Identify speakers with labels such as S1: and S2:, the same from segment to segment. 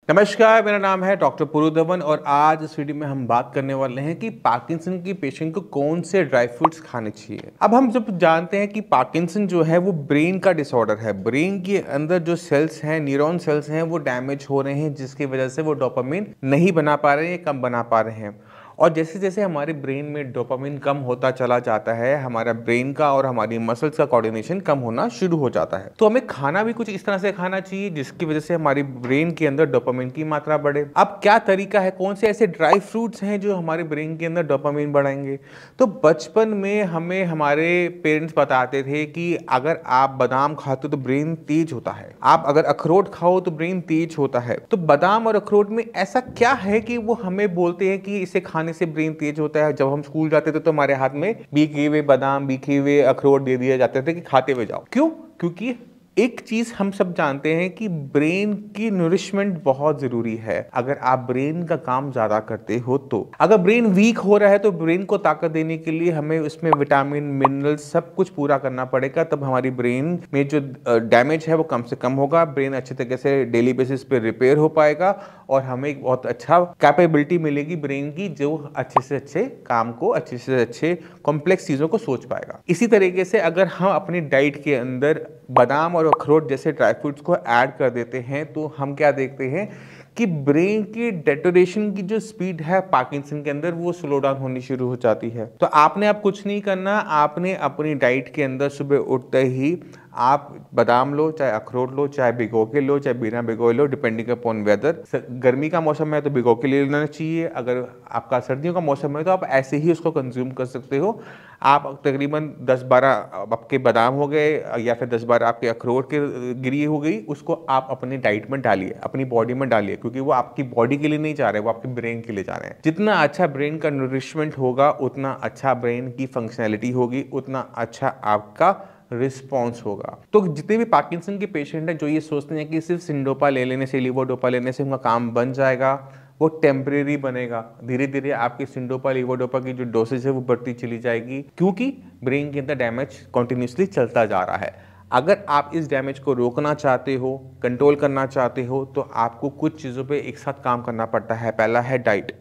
S1: नमस्कार, मेरा नाम है डॉक्टर पुरु धवन और आज इस वीडियो में हम बात करने वाले हैं कि पार्किंसन की पेशेंट को कौन से ड्राई फ्रूट्स खाने चाहिए। अब हम जब जानते हैं कि पार्किंसन जो है वो ब्रेन का डिसऑर्डर है, ब्रेन के अंदर जो सेल्स हैं, न्यूरॉन सेल्स हैं, वो डैमेज हो रहे हैं, जिसकी वजह से वो डोपामिन नहीं बना पा रहे हैं, कम बना पा रहे हैं। और जैसे जैसे हमारे ब्रेन में डोपामिन कम होता चला जाता है, हमारा ब्रेन का और हमारी मसल्स का कोऑर्डिनेशन कम होना शुरू हो जाता है। तो हमें खाना भी कुछ इस तरह से खाना चाहिए जिसकी वजह से हमारी ब्रेन के अंदर डोपामिन की मात्रा बढ़े। अब क्या तरीका है, कौन से ऐसे ड्राई फ्रूट्स हैं जो हमारे ब्रेन के अंदर डोपामिन बढ़ाएंगे? तो बचपन में हमें हमारे पेरेंट्स बताते थे कि अगर आप बादाम खाते हो तो ब्रेन तेज होता है, आप अगर अखरोट खाओ तो ब्रेन तेज होता है। तो बादाम और अखरोट में ऐसा क्या है कि वो हमें बोलते हैं कि इसे खाने से ब्रेन तेज होता है? जब हम स्कूल जाते थे तो हमारे हाथ में बीखे हुए बादाम, बीखे हुए अखरोट दे दिए जाते थे कि खाते हुए जाओ। क्यों? क्योंकि एक चीज हम सब जानते हैं कि ब्रेन की नरिशमेंट बहुत जरूरी है। अगर आप ब्रेन का काम ज्यादा करते हो तो अगर ब्रेन वीक हो रहा है तो ब्रेन को ताकत देने के लिए हमें उसमें विटामिन, मिनरल सब कुछ पूरा करना पड़ेगा। तब हमारी ब्रेन में जो डैमेज है वो कम से कम होगा, ब्रेन अच्छे तरीके से डेली बेसिस पे रिपेयर हो पाएगा और हमें एक बहुत अच्छा कैपेबिलिटी मिलेगी ब्रेन की, जो अच्छे से अच्छे काम को, अच्छे से अच्छे कॉम्प्लेक्स चीजों को सोच पाएगा। इसी तरीके से अगर हम अपनी डाइट के अंदर बादाम और अखरोट जैसे ड्राई फ्रूट्स को ऐड कर देते हैं तो हम क्या देखते हैं कि ब्रेन की डेटोरेशन की जो स्पीड है पार्किंसन के अंदर वो स्लो डाउन होनी शुरू हो जाती है। तो आपने अब कुछ नहीं करना, आपने अपनी डाइट के अंदर सुबह उठते ही आप बादाम लो, चाहे अखरोट लो, चाहे भिगो के लो, चाहे बिना भिगोए लो, डिपेंडिंग अपॉन वेदर। गर्मी का मौसम है तो भिगो के ले लेना चाहिए, अगर आपका सर्दियों का मौसम है तो आप ऐसे ही उसको कंज्यूम कर सकते हो। आप तकरीबन 10-12 आपके बादाम हो गए या फिर 10-12 आपके अखरोट के गिरी हो गई, उसको आप अपनी डाइट में डालिए, अपनी बॉडी में डालिए, क्योंकि वो आपकी बॉडी के लिए नहीं जा रहे, वो आपके ब्रेन के लिए जा रहे हैं। जितना अच्छा ब्रेन का नरिशमेंट होगा उतना अच्छा ब्रेन की फंक्शनैलिटी होगी, उतना अच्छा आपका रिस्पॉन्स होगा। तो जितने भी पार्किंसन के पेशेंट हैं जो ये सोचते हैं कि सिर्फ सिंडोपा ले लेने से, लीवोडोपा लेने से उनका काम बन जाएगा, वो टेम्परेरी बनेगा। धीरे धीरे आपकी सिंडोपा, लीवोडोपा की जो डोसेज है वो बढ़ती चली जाएगी, क्योंकि ब्रेन के अंदर डैमेज कंटिन्यूसली चलता जा रहा है। अगर आप इस डैमेज को रोकना चाहते हो, कंट्रोल करना चाहते हो, तो आपको कुछ चीज़ों पे एक साथ काम करना पड़ता है। पहला है डाइट,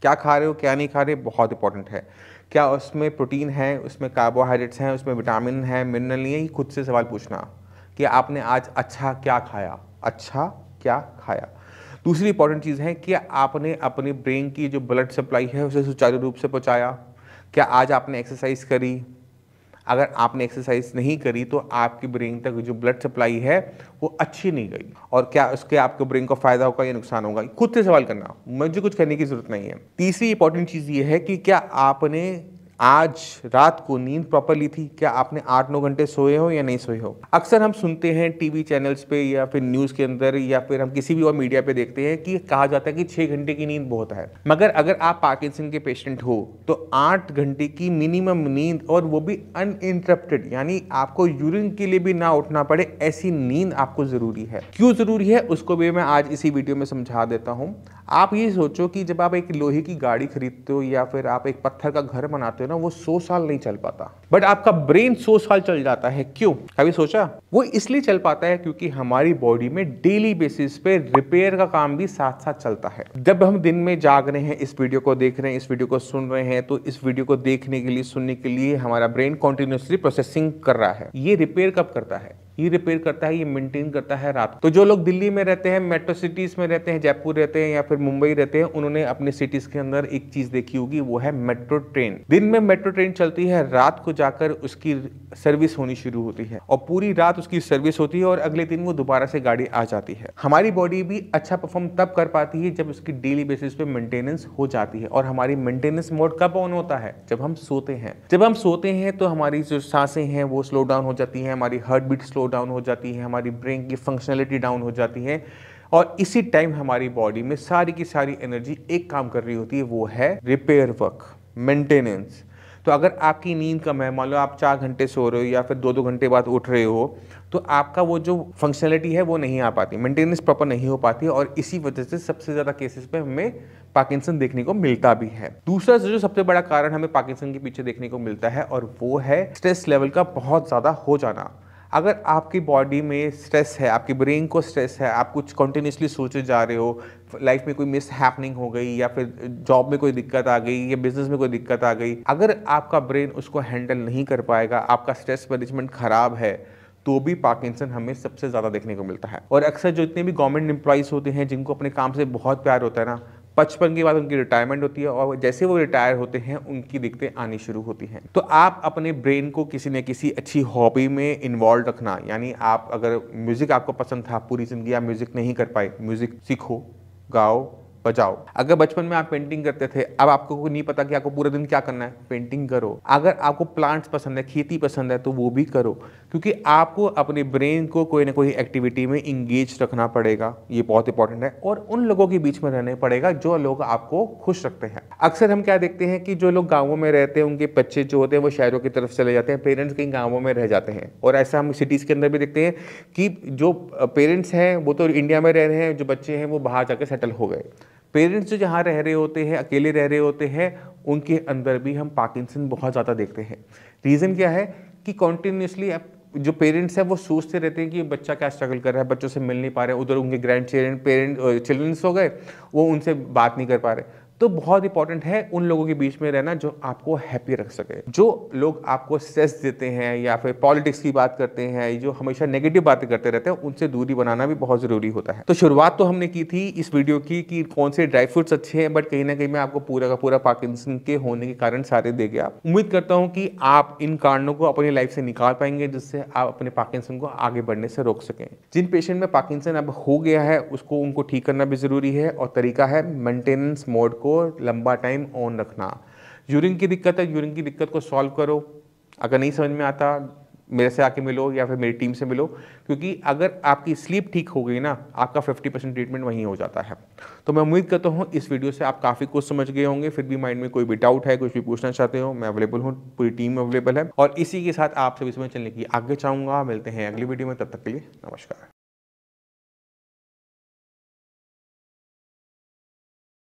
S1: क्या खा रहे हो, क्या नहीं खा रहे, बहुत इंपॉर्टेंट है। क्या उसमें प्रोटीन है, उसमें कार्बोहाइड्रेट्स हैं, उसमें विटामिन है, मिनरल नहीं है? ये खुद से सवाल पूछना कि आपने आज अच्छा क्या खाया, अच्छा क्या खाया। दूसरी इंपॉर्टेंट चीज़ है कि आपने अपने ब्रेन की जो ब्लड सप्लाई है उसे सुचारू रूप से पहुंचाया। क्या आज आपने एक्सरसाइज करी? अगर आपने एक्सरसाइज नहीं करी तो आपकी ब्रेन तक जो ब्लड सप्लाई है वो अच्छी नहीं गई, और क्या उसके आपके ब्रेन को फायदा होगा या नुकसान होगा? खुद से सवाल करना, मुझे कुछ करने की जरूरत नहीं है। तीसरी इंपॉर्टेंट चीज ये है कि क्या आपने आज रात को नींद प्रॉपर ली थी? क्या आपने 8-9 घंटे सोए हो या नहीं सोए हो? अक्सर हम सुनते हैं टीवी चैनल्स पे या फिर न्यूज़ के अंदर या फिर हम किसी भी और मीडिया पे देखते हैं कि कहा जाता है कि 6 घंटे की नींद बहुत है। मगर अगर आप पार्किंसन के पेशेंट हो तो 8 घंटे की मिनिमम नींद, और वो भी अनइंटरप्टेड, यानी आपको यूरिन के लिए भी ना उठना पड़े, ऐसी नींद आपको जरूरी है। क्यों जरूरी है उसको भी मैं आज इसी वीडियो में समझा देता हूँ। आप ये सोचो कि जब आप एक लोहे की गाड़ी खरीदते हो या फिर आप एक पत्थर का घर बनाते हो ना, वो 100 साल नहीं चल पाता, बट आपका ब्रेन 100 साल चल जाता है। क्यों? कभी सोचा? वो इसलिए चल पाता है क्योंकि हमारी बॉडी में डेली बेसिस पे रिपेयर का काम भी साथ साथ चलता है। जब हम दिन में जाग रहे हैं, इस वीडियो को देख रहे हैं, इस वीडियो को सुन रहे हैं, तो इस वीडियो को देखने के लिए, सुनने के लिए हमारा ब्रेन कॉन्टिन्यूसली प्रोसेसिंग कर रहा है। ये रिपेयर कब करता है? ये रिपेयर करता है, ये मेंटेन करता है रात को। तो जो लोग दिल्ली में रहते हैं, मेट्रो सिटीज में रहते हैं, जयपुर रहते हैं या फिर मुंबई रहते हैं, उन्होंने अपने सिटीज के अंदर एक चीज देखी होगी, वो है मेट्रो ट्रेन। दिन में मेट्रो ट्रेन चलती है, रात को जाकर उसकी सर्विस होनी शुरू होती है और पूरी रात उसकी सर्विस होती है और अगले दिन वो दोबारा से गाड़ी आ जाती है। हमारी बॉडी भी अच्छा परफॉर्म तब कर पाती है जब उसकी डेली बेसिस पे मेंटेनेंस हो जाती है। और हमारी मेंटेनेंस मोड कब ऑन होता है? जब हम सोते हैं। जब हम सोते हैं तो हमारी जो सांसें हैं वो स्लो डाउन हो जाती हैं, हमारी हार्ट बीट स्लो डाउन हो जाती है, हमारी ब्रेन की फंक्शनलिटी डाउन हो जाती है, और इसी टाइम हमारी बॉडी में सारी की सारी एनर्जी एक काम कर रही होती है, वो है रिपेयर वर्क, मेंटेनेंस। तो अगर आपकी नींद कम है, मान लो आप 4 घंटे सो रहे हो या फिर 2-2 घंटे बाद उठ रहे हो, तो आपका वो जो फंक्शनलिटी है वो नहीं आ पाती, मेंटेनेंस प्रॉपर नहीं हो पाती, और इसी वजह से सबसे ज़्यादा केसेस पे हमें पार्किंसन देखने को मिलता भी है। दूसरा जो सबसे बड़ा कारण हमें पार्किंसन के पीछे देखने को मिलता है, और वो है स्ट्रेस लेवल का बहुत ज़्यादा हो जाना। अगर आपकी बॉडी में स्ट्रेस है, आपकी ब्रेन को स्ट्रेस है, आप कुछ कंटिन्यूसली सोचे जा रहे हो, लाइफ में कोई मिस हैपनिंग हो गई या फिर जॉब में कोई दिक्कत आ गई या बिजनेस में कोई दिक्कत आ गई, अगर आपका ब्रेन उसको हैंडल नहीं कर पाएगा, आपका स्ट्रेस मैनेजमेंट खराब है, तो भी पार्किंसन हमें सबसे ज़्यादा देखने को मिलता है। और अक्सर जो इतने भी गवर्नमेंट एम्प्लॉइज़ होते हैं जिनको अपने काम से बहुत प्यार होता है ना, 55 के बाद उनकी रिटायरमेंट होती है और जैसे वो रिटायर होते हैं उनकी दिक्कतें आनी शुरू होती हैं। तो आप अपने ब्रेन को किसी न किसी अच्छी हॉबी में इन्वॉल्व रखना, यानी आप अगर म्यूज़िक आपको पसंद था, पूरी ज़िंदगी आप म्यूज़िक नहीं कर पाए, म्यूज़िक सीखो, गाओ, बजाओ। अगर बचपन में आप पेंटिंग करते थे, अब आपको नहीं पता कि आपको पूरे दिन क्या करना है, पेंटिंग करो। अगर आपको प्लांट्स पसंद है, खेती पसंद है, तो वो भी करो, क्योंकि आपको अपने ब्रेन को कोई ना कोई एक्टिविटी में इंगेज रखना पड़ेगा। ये बहुत इंपॉर्टेंट है। और उन लोगों के बीच में रहना पड़ेगा जो लोग आपको खुश रखते हैं। अक्सर हम क्या देखते हैं कि जो लोग गाँवों में रहते हैं उनके बच्चे जो होते हैं वो शहरों की तरफ चले जाते हैं, पेरेंट्स कहीं गाँवों में रह जाते हैं। और ऐसा हम सिटीज़ के अंदर भी देखते हैं कि जो पेरेंट्स हैं वो तो इंडिया में रह रहे हैं, जो बच्चे हैं वो बाहर जाकर सेटल हो गए। पेरेंट्स जो जहाँ रह रहे होते हैं, अकेले रह रहे होते हैं, उनके अंदर भी हम पार्किंसन बहुत ज़्यादा देखते हैं। रीज़न क्या है कि कॉन्टीन्यूसली जो पेरेंट्स हैं वो सोचते रहते हैं कि बच्चा क्या स्ट्रगल कर रहा है, बच्चों से मिल नहीं पा रहे, उधर उनके ग्रैंड चिल्ड्रंस हो गए, वो उनसे बात नहीं कर पा रहे। तो बहुत इंपॉर्टेंट है उन लोगों के बीच में रहना जो आपको हैप्पी रख सके। जो लोग आपको स्ट्रेस देते हैं या फिर पॉलिटिक्स की बात करते हैं, जो हमेशा नेगेटिव बातें करते रहते हैं, उनसे दूरी बनाना भी बहुत ज़रूरी होता है। तो शुरुआत तो हमने की थी इस वीडियो की कि कौन से ड्राई फ्रूट्स अच्छे हैं, बट कहीं ना कहीं मैं आपको पूरा का पूरा पार्किंसन के होने के कारण सारे दे गया। उम्मीद करता हूँ कि आप इन कारणों को अपनी लाइफ से निकाल पाएंगे जिससे आप अपने पार्किंसन को आगे बढ़ने से रोक सकें। जिन पेशेंट में पार्किंसन अब हो गया है उसको उनको ठीक करना भी ज़रूरी है, और तरीका है मेंटेनेंस मोड को लंबा टाइम ऑन रखना। यूरिन की दिक्कत है, यूरिन की दिक्कत को सॉल्व करो। अगर नहीं समझ में आता, मेरे से आके मिलो या फिर मेरी टीम से मिलो, क्योंकि अगर आपकी स्लीप ठीक हो गई ना, आपका 50% ट्रीटमेंट वहीं हो जाता है। तो मैं उम्मीद करता हूँ इस वीडियो से आप काफ़ी कुछ समझ गए होंगे। फिर भी माइंड में कोई भी डाउट है, कुछ भी पूछना चाहते हो, मैं अवेलेबल हूँ, पूरी टीम अवेलेबल है। और इसी के साथ आपसे भी इसमें चलने की आगे चाहूँगा। मिलते हैं अगली वीडियो में, तब तक के लिए नमस्कार।